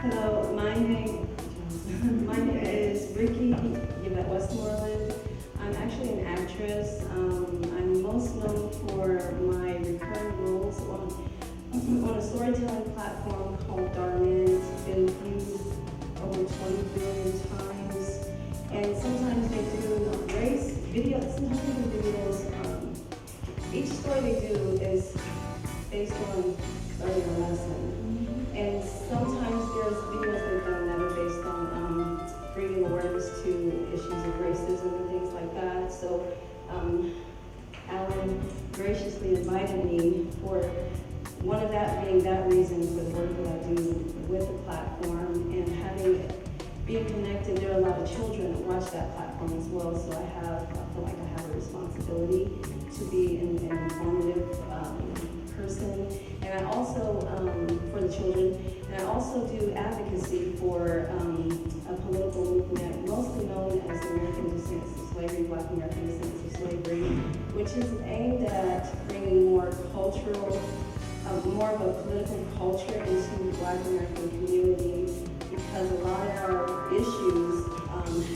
Hello, my name is Ricky Yvette Westmoreland. I'm actually an actress. I'm most known for my recurring roles on a storytelling platform called Darman. It's been viewed over 20 billion times. And sometimes they do race videos, sometimes they do videos. Each story they do is based on learning a lesson. And sometimes there's videos they've done that are based on bringing awareness to issues of racism and things like that. So Alan graciously invited me for one of that being that reason for the work that I do with the platform, and being connected. There are a lot of children that watch that platform as well, so I feel like I have a responsibility to be an informative person. And I also, for the children, and I also do advocacy for a political movement mostly known as the American Descendants of Slavery, Black American Descendants of Slavery, which is aimed at bringing more cultural, more of a political culture into Black American communities, because a lot of our issues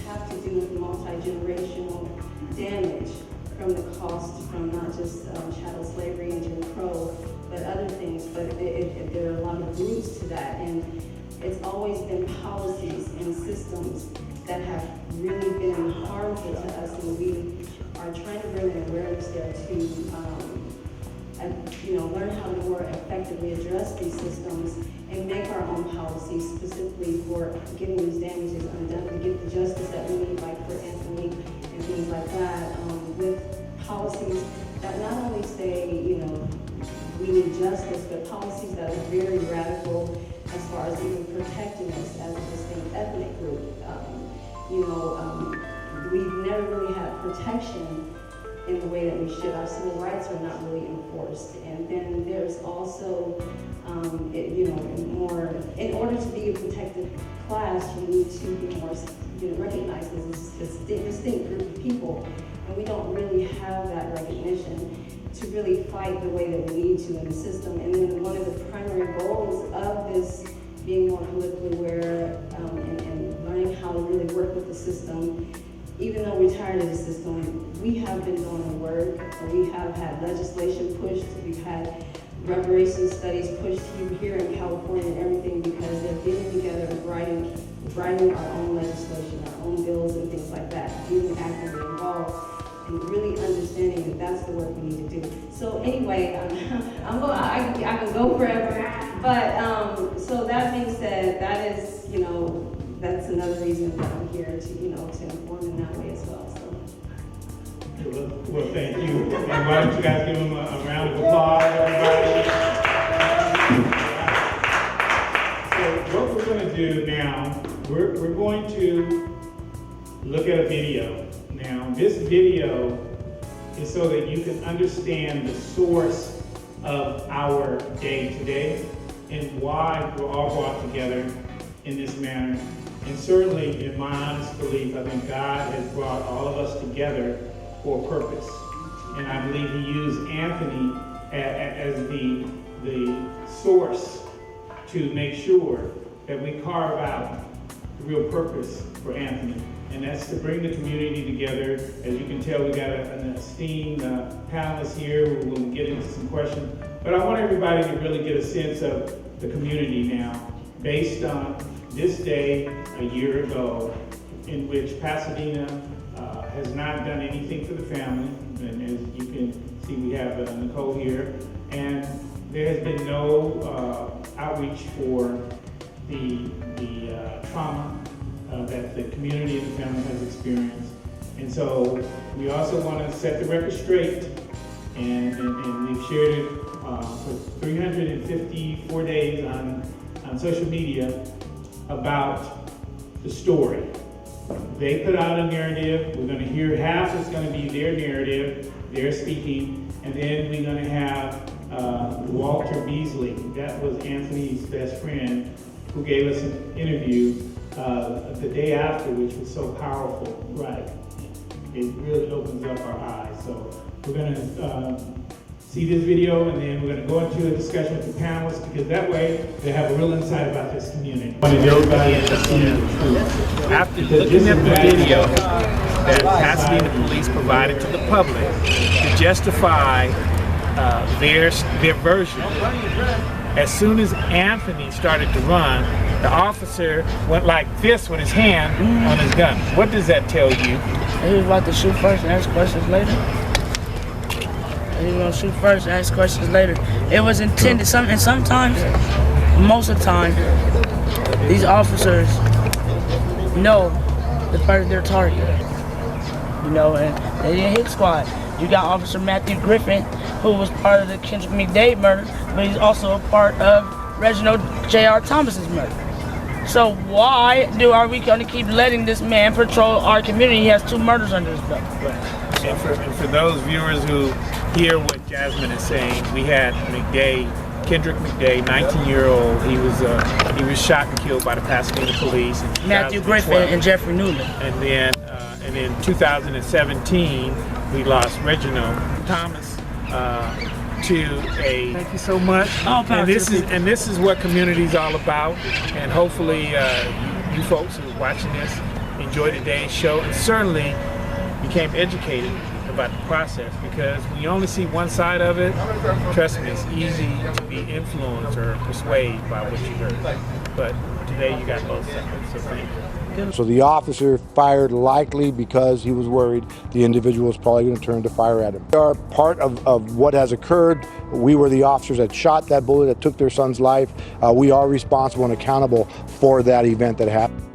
have to do with multi-generational damage from the cost from not just chattel slavery and Jim Crow, but other things. But there are a lot of roots to that, and it's always been policies and systems that have really been harmful to us, and we are trying to bring an awareness there to learn how to more effectively address these systems and make our own policies specifically for getting these damages undone, to get the justice that we need, like for Anthony and things like that, with policies that not only say, we need justice, but policies that are very radical as far as even protecting us as a distinct ethnic group. We've never really had protection in the way that we should. Our civil rights are not really enforced. And then there's also, more, in order to be a protected class, you need to be more, recognized as a distinct group of people. And we don't really have that recognition to really fight the way that we need to in the system. And then one of the primary goals of this being more politically aware and learning how to really work with the system, even though we're tired of the system, we have been doing the work. We have had legislation pushed. We've had reparations studies pushed here in California and everything, because they're getting together and writing our own legislation, our own bills and things like that, being actively involved and really understanding that that's the work we need to do. So anyway, I can go forever, but so that being said, that is, that's another reason that I'm here to, to inform in that way as well. So. Well, thank you. And why don't you guys give them a round of applause, everybody? So what we're going to do now, we're going to look at a video. Now, this video is so that you can understand the source of our day today and why we're all brought together in this manner. And certainly, in my honest belief, I think God has brought all of us together for a purpose. And I believe He used Anthony as the source to make sure that we carve out the real purpose for Anthony. And that's to bring the community together. As you can tell, we got an esteemed panelist here who will get into some questions. But I want everybody to really get a sense of the community now, based on this day a year ago, in which Pasadena has not done anything for the family. And as you can see, we have Nicole here. And there has been no outreach for the trauma that the community and the family has experienced. And so we also want to set the record straight, and we've shared it for 354 days on social media about the story. They put out a narrative. We're going to hear half is going to be their narrative, their speaking, and then we're going to have Walter Beasley, that was Anthony's best friend, who gave us an interview the day after, which was so powerful, right? It really opens up our eyes. So we're going to see this video, and then we're going to go into a discussion with the panelists, because that way they have a real insight about this community. I want everybody to see the truth. After looking at the video that Pasadena Police provided to the public to justify their version, as soon as Anthony started to run, the officer went like this with his hand on his gun. What does that tell you? He was about to shoot first and ask questions later. He was going to shoot first and ask questions later. It was intended, and sometimes, most of the time, these officers know their target. You know, and they didn't hit squad. You got Officer Matthew Griffin, who was part of the Kendrick McDade murder, but he's also a part of Reginald J.R. Thomas's murder. So why are we going to keep letting this man patrol our community? He has 2 murders under his belt. And for those viewers who hear what Jasmine is saying, we had Kendrick McDade, 19-year-old. He was shot and killed by the Pasadena Police. Matthew Griffin and Jeffrey Newman. And then in 2017, we lost Reginald Thomas to a. Thank you so much. And this is what community is all about. And hopefully, you folks who are watching this enjoy today's show, and certainly became educated about the process, because when you only see one side of it, trust me, it's easy to be influenced or persuaded by what you heard. But today you got both sides, so thank you. So the officer fired likely because he was worried the individual was probably going to turn to fire at him. We are part of what has occurred. We were the officers that shot that bullet that took their son's life. We are responsible and accountable for that event that happened.